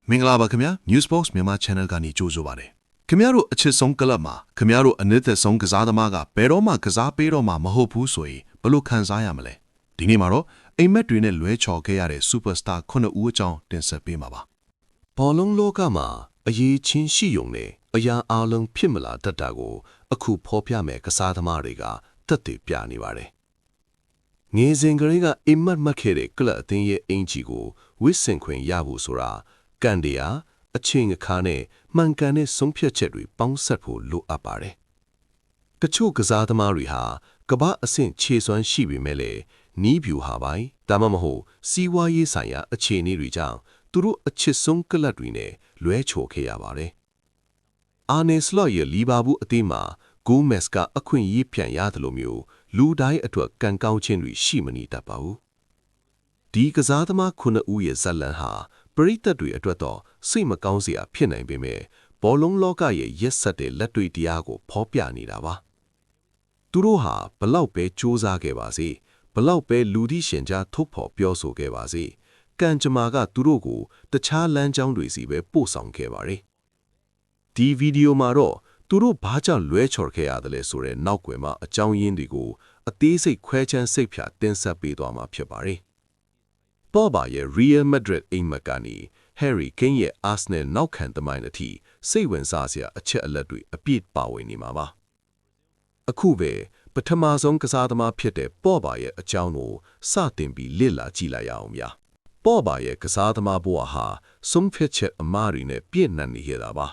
မင်္ဂလာပါခင်ဗျာ Newsbox မြန်မာ Channel ကနေကြိုဆိုပါတယ်ခင်ဗျားတို့အချစ်ဆုံးကလပ်မှာခင်ဗျားတို့အနစ်သက်ဆုံးကစားသမားကဘယ်တော့မှကစားပေးတော့မှမဟုတ်ဘူးဆိုရင်ဘယ်လိုခံစားရမလဲဒီနေ့မှာတော့အိမ်မက်တွေနဲ့လွဲချော်ခဲ့ရတဲ့ Superstar 9 ဦးအကြောင်းတင်ဆက်ပေးမှာပါဘောလုံးလောကမှာအရေးချင်းရှိယုံနဲ့အရာအလုံးဖြစ်မလာတတ်တာကိုအခုဖော်ပြမဲ့ကစားသမားတွေကတက်တည်ပြနေပါတယ်ငယ်စဉ်ကလေးကအိမ်မက်မှတ်ခဲ့တဲ့ကလပ်အသင်းရဲ့အင်ဂျီကိုဝစ်စင်ခွင့်ရဖို့ဆိုတာကန်တရားအချင်းအခါနဲ့မှန်ကန်တဲ့ဆုံးဖြတ်ချက်တွေပေါင်းစပ်ဖို့လိုအပ်ပါတယ်။တချို့ကစားသမားတွေဟာကမ္ဘာအဆင့်ခြေစွမ်းရှိပေမဲ့လည်းနီးဗျူဟာပိုင်းဒါမှမဟုတ်စီးပွားရေးဆိုင်ရာအခြေအနေတွေကြောင့်သူတို့အချစ်ဆုံးကလပ်တွေနဲ့လွဲချော်ခဲ့ရပါတယ်။အာနယ်စလော့ရဲ့လီဗာပူးအသင်းမှာဂိုးမက်စ်ကအခွင့်အရေးပြန်ရတယ်လို့မျိုးလူတိုင်းအတွက်ကံကောင်းခြင်းတွေရှိမနေတတ်ပါဘူး။ဒီကစားသမား9ဦးရဲ့ဇက်လန်ဟာပရိသတ်တွေအတွက်တော့စိတ်မကောင်းစရာဖြစ်နိုင်ပေမဲ့ဘောလုံးလောကရဲ့ရက်ဆက်တဲ့လက်တွေ့တရားကိုဖော်ပြနေတာပါသူတို့ဟာဘလောက်ပဲစူးစမ်းခဲ့ပါစေဘလောက်ပဲလူသိရှင်ကြားထုတ်ဖော်ပြောဆိုခဲ့ပါစေကံကြမ္မာကသူတို့ကိုတခြားလမ်းကြောင်းတွေစီပဲပို့ဆောင်ခဲ့ပါတယ်ဒီဗီဒီယိုမှာတော့သူတို့ဘာကြောင့်လွဲချော်ခဲ့ရတယ်လဲဆိုတဲ့နောက်ွယ်မှာအကြောင်းရင်းတွေကိုအသေးစိတ်ခွဲခြမ်းစိတ်ဖြာတင်ဆက်ပေးသွားမှာဖြစ်ပါတယ်ပေါ်ပါရဲ့ Real Madrid အိမ်မက်ကနေ Harry Kane ရဲ့ Arsenal နောက်ခံသမိုင်းအထိစိတ်ဝင်စားစရာအချက်အလက်တွေအပြည့်ပါဝင်နေမှာပါအခုပဲပထမဆုံးကစားသမားဖြစ်တဲ့ပေါ်ပါရဲ့အကြောင်းကိုစတင်ပြီးလေ့လာကြည့်လိုက်ရအောင်ဗျာပေါ်ပါရဲ့ကစားသမားဘဝဟာဆုံးဖြတ်ချက်အမှားတွေနဲ့ပြည့်နှံ့နေရတာပါ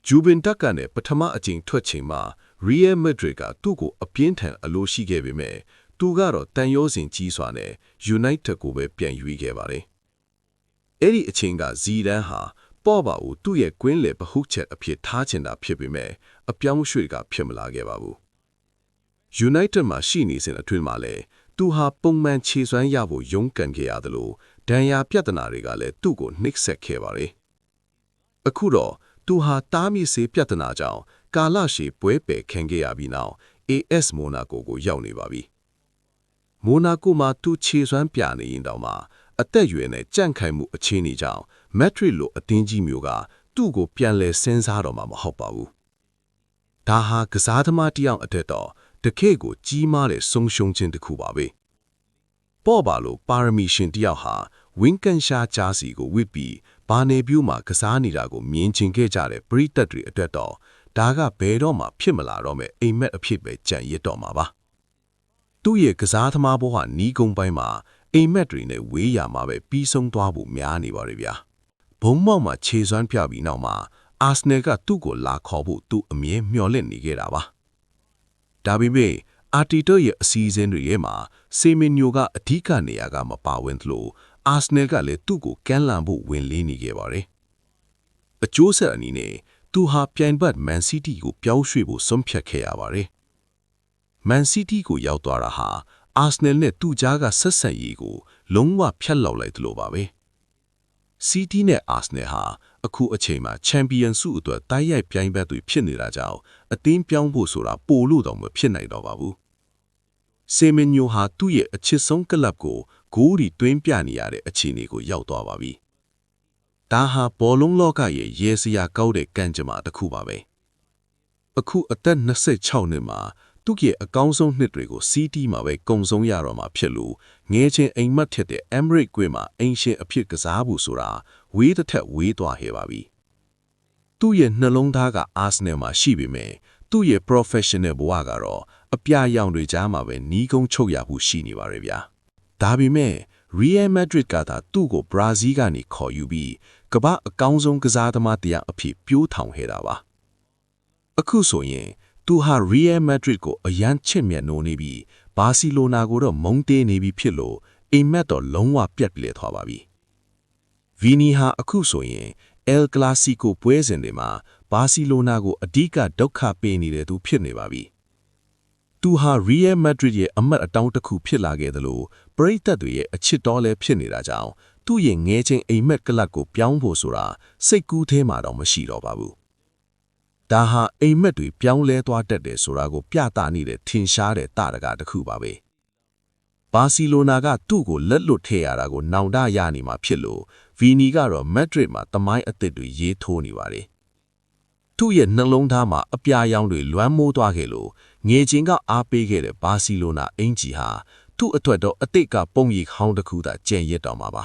ဂျူဗင်တက်ကနေပထမအကြိမ်ထွက်ချိန်မှာ Real Madrid ကသူ့ကိုအပြင်းထန်အလိုရှိခဲ့ပေမဲ့သူကတော့တန်ရိုးစင်ကြီးစွာနဲ့ United ကိုပဲပြန်ရွေးခဲ့ပါတယ်။အဲ့ဒီအချိန်ကဇီဒန်ဟာပေါ်ပါကိုသူ့ရဲ့ကွင်းလေပဟုချက်အဖြစ်ထားချင်တာဖြစ်ပေမဲ့အပြောင်းရွှေ့ကဖြစ်မလာခဲ့ပါဘူး။ United မှာရှိနေစဉ်အတွင်းမှာလည်းသူဟာပုံမှန်ခြေစွမ်းရဖို့ရုန်းကန်ခဲ့ရတယ်လို့ဒဏ်ရာပြဿနာတွေကလည်းသူ့ကိုနှိပ်စက်ခဲ့ပါတယ်။အခုတော့သူဟာတားမြစ်စေးပြဿနာကြောင့်ကာလရှည်ပွဲပယ်ခံခဲ့ရပြီးနောက် AS Monaco ကိုရောက်နေပါပြီ။မိုနာကိုမှာသူခြေစွမ်းပြနေရင်တောင်မှအသက်အရွယ်နဲ့ကြန့်ခိုင်မှုအခြေအနေကြောင့်မက်ဒရစ်လိုအသင်းကြီးမျိုးကသူ့ကိုပြန်လဲစဉ်းစားတော့မှာမဟုတ်ပါဘူး။ဒါဟာကစားသမားတယောက်အတက်တော့တကယ့်ကိုကြီးမားတဲ့ဆုံးရှုံးခြင်းတစ်ခုပါပဲ။ပေါ်ပါလို့ပါရမီရှင်တယောက်ဟာဝင်းကန်ရှာဂျာစီကိုဝစ်ပြီးဘာနေပြူးမှာကစားနေတာကိုမြင်ချင်ခဲ့ကြတဲ့ပရိသတ်တွေအတွက်တော့ဒါကဘယ်တော့မှဖြစ်မလာတော့မဲ့အိမ်မက်အဖြစ်ပဲကြံရစ်တော့မှာပါ။သူ့ရဲ့ကစားသမားဘဝနီးကုန်းပိုင်းမှာအိမ်မက်တွေနဲ့ဝေးရမှာပဲပြီးဆုံးသွားဖို့များနေပါရဲ့ဗျာဘုံမောက်မှာခြေစွမ်းပြပြီးနောက်မှာအာဆနယ်ကသူ့ကိုလာခေါ်ဖို့သူအမြဲမျှော်လင့်နေခဲ့တာပါဒါပေမဲ့အာတီတိုရဲ့အစည်းအဝေးတွေရဲ့မှာစေမင်ညိုကအဓိကနေရာကမပါဝင်သလိုအာဆနယ်ကလည်းသူ့ကိုကမ်းလှမ်းဖို့ဝင်လေးနေခဲ့ပါတယ်အကျိုးဆက်အနေနဲ့သူဟာပြိုင်ဘက်မန်စီးတီးကိုပြောင်းရွှေ့ဖို့ဆုံးဖြတ်ခဲ့ရပါတယ်မန်စီးတီးကိုရောက်သွားတာဟာအာဆနယ်နဲ့သူ့ကြားကဆက်ဆက်ရေးကိုလုံးဝဖျက်လောက်လိုက်သလိုပါပဲစီးတီးနဲ့အာဆနယ်ဟာအခုအချိန်မှာချန်ပီယံဆုအတွက်တိုက်ရိုက်ပြိုင်ဘက်တွေဖြစ်နေတာကြောင့်အသင်းပြောင်းဖို့ဆိုတာပိုလို့တော့မဖြစ်နိုင်တော့ပါဘူးစေမင်ညိုဟာသူ့ရဲ့အချစ်ဆုံးကလပ်ကိုဂိုးဒီတွင်းပြနေရတဲ့အခြေအနေကိုရောက်သွားပါပြီဒါဟာဘောလုံးလောကရဲ့ရဲစရာကောက်တဲ့ကံကြမ္မာတစ်ခုပါပဲအခုအသက်26နှစ်မှာသူ့ရဲ့အကောင်းဆုံးနှစ်တွေကိုစီးတီးမှာပဲကုံဆုံးရတော့မှာဖြစ်လို့ငဲချင်းအိမ်မက်ထက်တဲ့ Emirates ကွင်းမှာအင်ရှင်အဖြစ်ကစားဖို့ဆိုတာဝေးတစ်ထက်ဝေးသွားခဲ့ပါပြီ။သူ့ရဲ့နှလုံးသားက Arsenal မှာရှိပေမဲ့သူ့ရဲ့ professional ဘဝကတော့အပြရောင်တွေကြားမှာပဲနီးကုန်းချုပ်ရမှုရှိနေပါရဲ့ဗျာ။ဒါပေမဲ့ Real Madrid ကသာသူ့ကို Brazil ကနေခေါ်ယူပြီးကမ္ဘာအကောင်းဆုံးကစားသမားတရားအဖြစ်ပြိုးထောင်ခဲ့တာပါ။အခုဆိုရင်သူဟာ Real Madrid ကိုအရန်ချစ်မြတ်နိုးနေပြီးဘာစီလိုနာကိုတော့မုန်းတေးနေပြီဖြစ်လို့အိမ်မက်တော့လုံးဝပြတ်ပြလဲသွားပါပြီ။ Vini ဟာအခုဆိုရင် El Clasico ပွဲစဉ်တွေမှာဘာစီလိုနာကိုအဓိကဒုက္ခပေးနေတဲ့သူဖြစ်နေပါပြီ။သူဟာ Real Madrid ရဲ့အမတ်အတောင်းတစ်ခုဖြစ်လာခဲ့သလိုပရိသတ်တွေရဲ့အချစ်တော်လည်းဖြစ်နေတာကြောင့်သူ့ရဲ့ငဲချင်းအိမ်မက်ကလပ်ကိုပြောင်းဖို့ဆိုတာစိတ်ကူးထဲမှာတော့မရှိတော့ပါဘူး။ဒါဟာအိမ်မက်တွေပြောင်းလဲသွားတတ်တယ်ဆိုတာကိုပြသနေတဲ့ထင်ရှားတဲ့တာရကတစ်ခုပါပဲ။ဘာစီလိုနာကသူ့ကိုလက်လွတ်ထည့်ရတာကိုနောင်တရနေမှာဖြစ်လို့ ဗီနီကတော့မက်ဒရစ်မှာတမိုင်းအသစ်တွေရေးထိုးနေပါတယ်သူ့ရဲ့နှလုံးသားမှာအပြာရောင်တွေလွမ်းမိုးသွားခဲ့လို့ငယ်ချင်းကအားပေးခဲ့တဲ့ဘာစီလိုနာအင်ဂျီဟာသူ့အတွက်တော့အတိတ်ကပုံရိပ်ဟောင်းတစ်ခုသာကျန်ရစ်တော်မှာပါ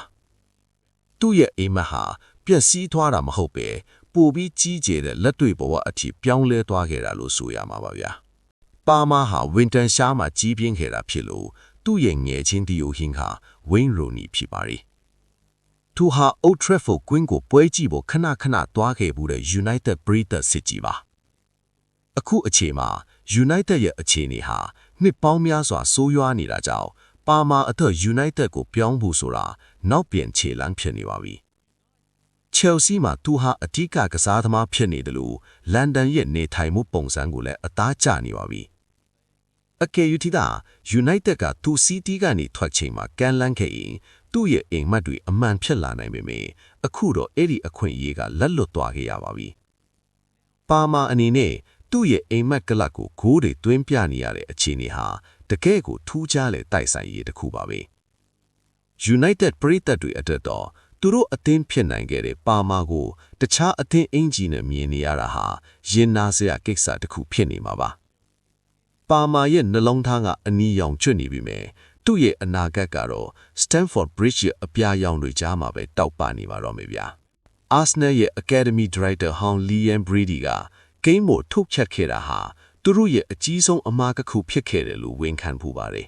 သူ့ရဲ့အိမ်မက်ဟာပျက်စီးသွားတာမဟုတ်ပဲပိုပြီးကြီးကျယ်တဲ့လက်တွေ့ဘဝအထိပြောင်းလဲသွားခဲ့တာလို့ဆိုရမှာပါဗျာပါမာဟာဝင်တန်ရှားမှာကြီးပြင်းခဲ့တာဖြစ်လို့သူ့ရဲ့ငယ်ချင်းဒီယိုဟင်းဟာဝိန်းရိုနီဖြစ်ပါတယ်သူဟာ Old Trafford ကွင်းကိုပွဲကြည့်ဖို့ခဏခဏသွားခဲ့မှုတဲ့ United ပရိသတ်စစ်ကြီးပါအခုအချိန်မှာ United ရဲ့အခြေအနေဟာနှစ်ပေါင်းများစွာဆိုးရွားနေတာကြောင့်ပါမာအထက် United ကိုပြောင်းဖို့ဆိုတာနောက်ပြန်ခြေလမ်းဖြစ်နေပါပြီ Chelsea မှာသူဟာအထူးကစားသမားဖြစ်နေတယ်လို့လန်ဒန်ရဲ့နေထိုင်မှုပုံစံကိုလည်းအသားကျနေပါပြီအကယ်၍သာ United ကသူ City ကနေထွက်ချိန်မှာကန်လန်းခဲ့ရင်သူ့ရဲ့အိမ်မက်တွေအမှန်ဖြစ်လာနိုင်ပေမယ့်အခုတော့အဲ့ဒီအခွင့်အရေးကလက်လွတ်သွားခဲ့ရပါပြီပါမာအနေနဲ့သူ့ရဲ့အိမ်မက်ကလပ်ကိုဂိုးတွေသွင်းပြနေရတဲ့အခြေအနေဟာတကယ်ကိုထူးခြားတဲ့တိုက်ဆိုင်ရေးတစ်ခုပါပဲ United ပရိသတ်တွေအတွက်တော့သူတို့အသင်းဖြစ်နိုင်ခဲ့တဲ့ပါမာကိုတခြားအသင်းအင်ဂျီနဲ့မြင်နေရတာဟာရင်နာစရာကိစ္စတစ်ခုဖြစ်နေမှာပါပါမာရဲ့နှလုံးသားကအနီရောင်ကျွတ်နေပြီမယ်သူ့ရဲ့အနာဂတ်ကတော့ Stamford Bridge ရဲ့အပြာရောင်တွေကြားမှာပဲတောက်ပနေပါတော့မယ်ဗျာ Arsenal ရဲ့ Academy Director ဟောင်း Liam Brady ကဂိမ်းကိုထုတ်ချက်ခဲ့တာဟာသူတို့ရဲ့အကြီးဆုံးအမှားတစ်ခုဖြစ်ခဲ့တယ်လို့ဝန်ခံဖူးပါတယ်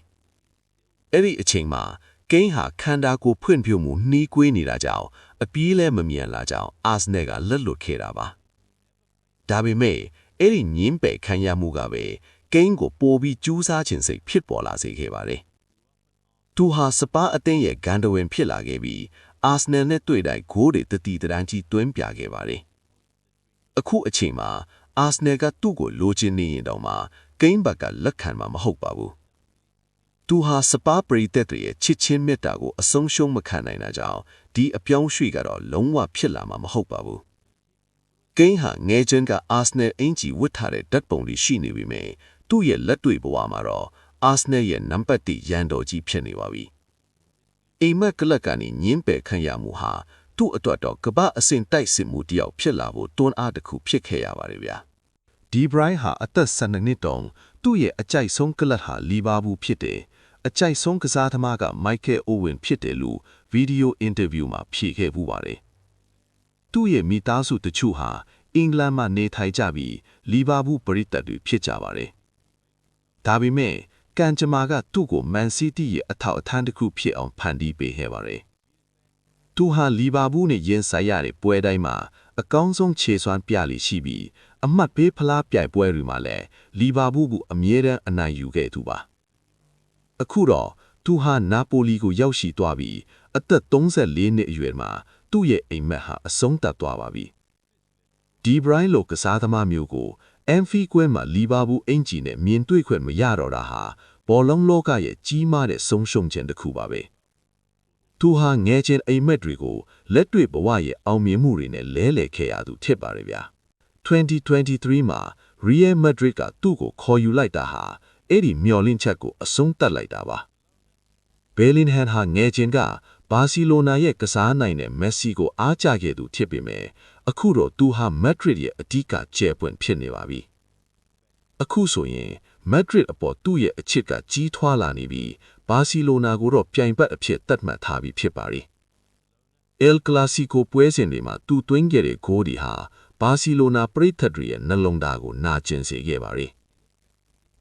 အဲ့ဒီအချိန်မှာဂိမ်းဟာခန္ဓာကိုယ်ဖွင့်ပြမှုနှီးကွေးနေတာကြောင့်အပြေးလဲမမြင်လာကြောင်း Arsenal ကလက်လွတ်ခဲ့တာပါဒါပေမဲ့အဲ့ဒီညင်းပယ်ခံရမှုကပဲဂိမ်းကိုပိုပြီးကျူးစားခြင်းစိတ်ဖြစ်ပေါ်လာစေခဲ့ပါတယ်သူဟာစပါအသင်းရဲ့ဂန်ဒဝင်ဖြစ်လာခဲ့ပြီးအာဆနယ်နဲ့တွေ့တိုင်းဂိုးတွေတတိတန်းကြီးတွင်းပြခဲ့ပါတယ်အခုအချိန်မှာအာဆနယ်ကသူ့ကိုလိုချင်နေရင်တော့မှဂိမ်းဘက်ကလက်ခံမှာမဟုတ်ပါဘူးသူဟာစပါပရိသတ်တွေရဲ့ချစ်ချင်းမေတ္တာကိုအဆုံးရှုံးမခံနိုင်တာကြောင့်ဒီအပြောင်းရွှေ့ကတော့လုံးဝဖြစ်လာမှာမဟုတ်ပါဘူးဂိမ်းဟာငယ်ချင်းကအာဆနယ်အင်ဂျီဝတ်ထားတဲ့ဓာတ်ပုံတွေရှိနေပြီမယ်သူ့ရဲ့လက်တွေ့ဘဝမှာတော့အာဆနယ်ရဲ့နံပါတ်1ရန်တော်ကြီးဖြစ်နေပါပြီအိမ်မက်ကလပ်ကနေညင်းပယ်ခံရမှုဟာသူ့အတွက်တော့ကမ္ဘာအဆင့်တိုက်စစ်မှုတယောက်ဖြစ်လာဖို့တွန်းအားတစ်ခုဖြစ်ခဲ့ရပါတယ်ဗျာဒီဘရိုင်းဟာအသက်12နှစ်တောင်သူ့ရဲ့အကြိုက်ဆုံးကလပ်ဟာလီဗာပူးဖြစ်တယ်အကြိုက်ဆုံးကစားသမားကမိုက်ကယ်အိုဝင်ဖြစ်တယ်လို့ဗီဒီယိုအင်တာဗျူးမှာဖြေခဲ့ပူပါတယ်သူ့ရဲ့မိသားစုတချို့ဟာအင်္ဂလန်မှာနေထိုင်ကြပြီးလီဗာပူးပရိသတ်တွေဖြစ်ကြပါတယ်ဒါပေမဲ့ကန်ဂျမာကသူ့ကိုမန်စီးတီးရဲ့အထောက်အထမ်းတစ်ခုဖြစ်အောင်ဖန်တီးပေးခဲ့ပါတယ်သူဟာလီဗာပူးနဲ့ရင်ဆိုင်ရတဲ့ပွဲတိုင်းမှာအကောင်းဆုံးခြေစွမ်းပြလိရှိပြီးအမှတ်ပေးဖလားပြိုင်ပွဲတွေမှာလည်းလီဗာပူးကိုအမြဲတမ်းအနိုင်ယူခဲ့သူပါအခုတော့သူဟာနာပိုလီကိုရောက်ရှိသွားပြီးအသက်34နှစ်အရွယ်မှာသူ့ရဲ့အိမ်မက်ဟာအဆုံးသတ်သွားပါပြီဒီဘရိုင်းလိုကစားသမားမျိုးကိုအန်ဖီကွဲမှာလီဗာပူးအင်ဂျီနဲ့မြင်တွေ့ခွင့်မရတော့တာဟာဘောလုံးလောကရဲ့ကြီးမားတဲ့ဆုံးရှုံးခြင်းတစ်ခုပါပဲသူဟာငယ်ချင်းအိမ်မက်တွေကိုလက်တွေ့ဘဝရဲ့အောင်မြင်မှုတွေနဲ့လဲလှယ်ခဲ့ရသူဖြစ်ပါတယ်ဗျာ2023မှာ Real Madrid ကသူ့ကိုခေါ်ယူလိုက်တာဟာအဲ့ဒီမျော်လင့်ချက်ကိုအဆုံးသတ်လိုက်တာပါဘယ်လင်ဟန်ဟာငယ်ချင်းကဘာစီလိုနာရဲ့ကစားနိုင်တဲ့မက်ဆီကိုအားကျခဲ့သူဖြစ်ပေမဲ့အခုတော့သူဟာမက်ဒရစ်ရဲ့အဓိကကျယ်ပွင့်ဖြစ်နေပါပြီအခုဆိုရင်မက်ဒရစ်အပေါ်သူ့ရဲ့အချစ်ကကြီးထွားလာနေပြီးဘာစီလိုနာကိုတော့ပြိုင်ဘက်အဖြစ်သတ်မှတ်ထားပြီးဖြစ်ပါရီအယ်ကလာစီကိုပွဲစဉ်တွေမှာသူသွင်းခဲ့တဲ့ဂိုးတွေဟာဘာစီလိုနာပရိသတ်တွေရဲ့နှလုံးသားကိုနာကျင်စေခဲ့ပါရီ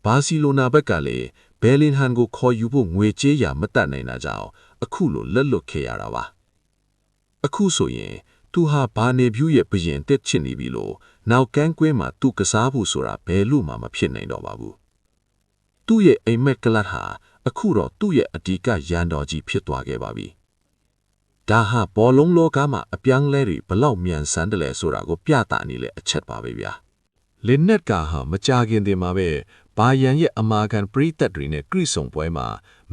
ဘာစီလိုနာဘက်ကလည်းဘယ်လင်ဟန်ကိုခေါ်ယူဖို့ငွေကြေးရမတတ်နိုင်တာကြောင့်အခုလိုလက်လွတ်ခဲ့ရတာပါအခုဆိုရင်သူဟာဘာနေဗျူးရဲ့ဘရင်တက်ချင်နေပြီလို့နောက်ကန်းကွင်းမှာသူကစားဖို့ဆိုတာဘယ်လို့မှမဖြစ်နိုင်တော့ပါဘူးသူ့ရဲ့အိမ်မက်ကလတ်ဟာအခုတော့သူ့ရဲ့အဓိကရန်တော်ကြီးဖြစ်သွားခဲ့ပါပြီဒါဟာဘောလုံးလောကမှာအပြောင်းလဲတွေဘလောက်မြန်ဆန်တယ်လဲဆိုတာကိုပြသနေလေအချက်ပါပဲဗျာလင်နက်ကဟာမကြခင်တင်မှာပဲဘာယန်ရဲ့အမာခံပရိသတ်တွေနဲ့ကြိဆုံပွဲမှာ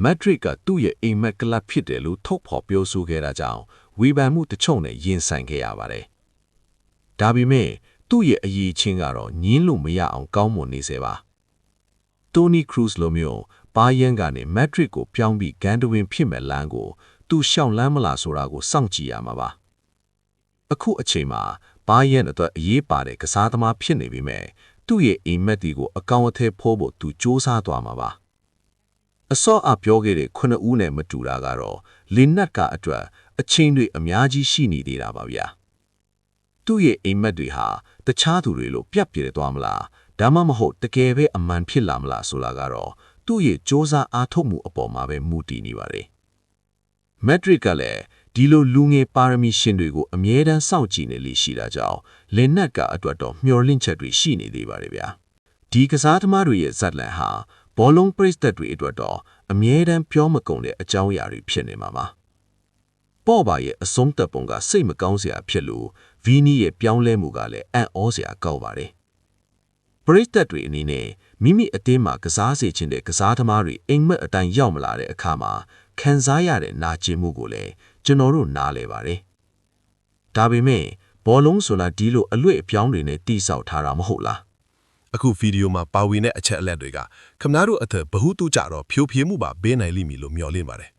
မက်ဒရစ်ကသူ့ရဲ့အိမ်မက်ကလပ်ဖြစ်တယ်လို့ထုတ်ဖော်ပြောဆိုခဲ့တာကြောင့်ဝေဖန်မှုတချို့နဲ့ရင်ဆိုင်ခဲ့ရပါတယ်ဒါပေမဲ့သူ့ရဲ့အရေးချင်းကတော့ညင်းလို့မရအောင်ကောင်းမွန်နေစေပါတိုနီခရူးစ်လိုမျိုးဘာယန်ကနေမက်ဒရစ်ကိုပြောင်းပြီးဂန်ဒဝင်ဖြစ်မဲ့လမ်းကိုသူရှောင်လန်းမလားဆိုတာကိုစောင့်ကြည့်ရမှာပါ အခုအချိန်မှာဘာယန်အတွက်အရေးပါတဲ့ကစားသမားဖြစ်နေပြီမဲ့သူ့ရဲ့အိမ်မက်တီကိုအကောင်အထည်ဖော်ဖို့သူစူးစမ်းသွားမှာပါအစောအပြောခဲ့တဲ့9ဦးနဲ့မတူတာကတော့လင်နတ်ကအတွက်အချင်းတွေအများကြီးရှိနေသေးတာပါဗျာသူ့ရဲ့အိမ်မက်တွေဟာတခြားသူတွေလိုပြတ်ပြဲသွားမလားဒါမှမဟုတ်တကယ်ပဲအမှန်ဖြစ်လာမလားဆိုတာကတော့သူ့ရဲ့စ조사အားထုတ်မှုအပေါ်မှာပဲမူတည်နေပါတယ်မက်ဒရစ်ကလည်းဒီလိုလူငယ်ပါရမီရှင်တွေကိုအမြဲတမ်းစောင့်ကြည့်နေလိရှိတာကြောင့်လင်နတ်ကအတွက်တော့မျှော်လင့်ချက်တွေရှိနေသေးပါတယ်ဗျာဒီကစားသမားတွေရဲ့ဇက်လန်ဟာဘောလုံးပရိသတ်တွေအတွက်တော့အမြဲတမ်းပြောမကုန်တဲ့အကြောင်းအရာတွေဖြစ်နေမှာပါပေါ့ပါရဲ့အဆုံးသက်ပုံကစိတ်မကောင်းစရာဖြစ်လို့ဗီနီရဲ့ပြောင်းလဲမှုကလည်းအံ့ဩစရာကောက်ပါတယ်ပရိသတ်တွေအနေနဲ့မိမိအတင်းမှာကစားစေချင်တဲ့ကစားသမားတွေအိမ်မက်အတိုင်းရောက်မလာတဲ့အခါမှာခံစားရတဲ့နာကျင်မှုကိုလည်းကျွန်တော်တို့နားလဲပါတယ်ဒါပေမဲ့ဘောလုံးဆိုတာဒီလိုအလွတ်အပြောင်းတွေနဲ့တိဆောက်ထားတာမဟုတ်လားအခုဗီဒီယိုမှာပါဝင်တဲ့အချက်အလက်တွေကခင်ဗျားတို့အထက်ဘ ഹു တုကြတော့ဖြိုးဖြေးမှုပါပေးနိုင်လိမ့်မည်လို့မျှော်လင့်ပါတယ်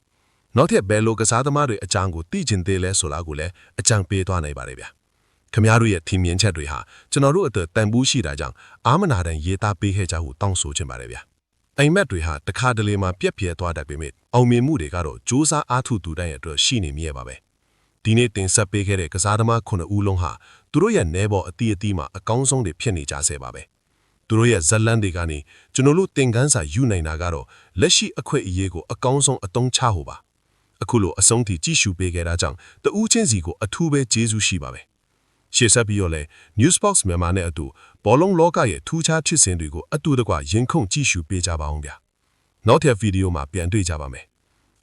နောက်ထပ်ဘယ်လိုကစားသမားတွေအကြောင်းကိုသိချင်သေးလဲဆိုတာကိုလည်းအကြံပေးသွားနိုင်ပါတယ်ဗျာခင်ဗျားတို့ရဲ့ထင်မြင်ချက်တွေဟာကျွန်တော်တို့အထက်တန်ဖိုးရှိတာကြောင့်အာမနာတန်ရေးသားပေးခဲ့ကြဖို့တောင်းဆိုချင်ပါတယ်ဗျာအိမ်မက်တွေဟာတခါတလေမှာပြက်ပြဲသွားတတ်ပေမဲ့အောင်မြင်မှုတွေကတော့စ조사အားထုတ်သူတိုင်းရဲ့အတွက်ရှိနေမြဲပါပဲဒီနေ့တင်ဆက်ပေးခဲ့တဲ့ကစားသမား9ဦးလုံးဟာသူတို့ရဲ့နဲဘော်အတီးအတီးမှာအကောင်းဆုံးတွေဖြစ်နေကြဆဲပါပဲသူတို့ရဲ့ဇက်လန်းတွေကနေကျွန်တော်တို့သင်ခန်းစာယူနိုင်တာကတော့လက်ရှိအခွင့်အရေးကိုအကောင်းဆုံးအသုံးချဖို့ပါအခုလိုအဆုံးထိကြည့်ရှုပေးခဲ့တာကြောင့်တဦးချင်းစီကိုအထူးပဲကျေးဇူးရှိပါပဲရှေ့ဆက်ပြီးတော့လဲ Newsbox မြန်မာနဲ့အတူဘောလုံးလောကရဲ့ထူးခြားဖြစ်စဉ်တွေကိုအတူတကွရင်ခုန်ကြည့်ရှုပေးကြပါအောင်ဗျာနောက်ထပ်ဗီဒီယိုမှာပြန်တွေ့ကြပါမယ်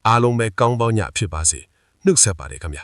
အားလုံးပဲကောင်းပေါင်းညဖြစ်ပါစေနှုတ်ဆက်ပါတယ်ခင်ဗျာ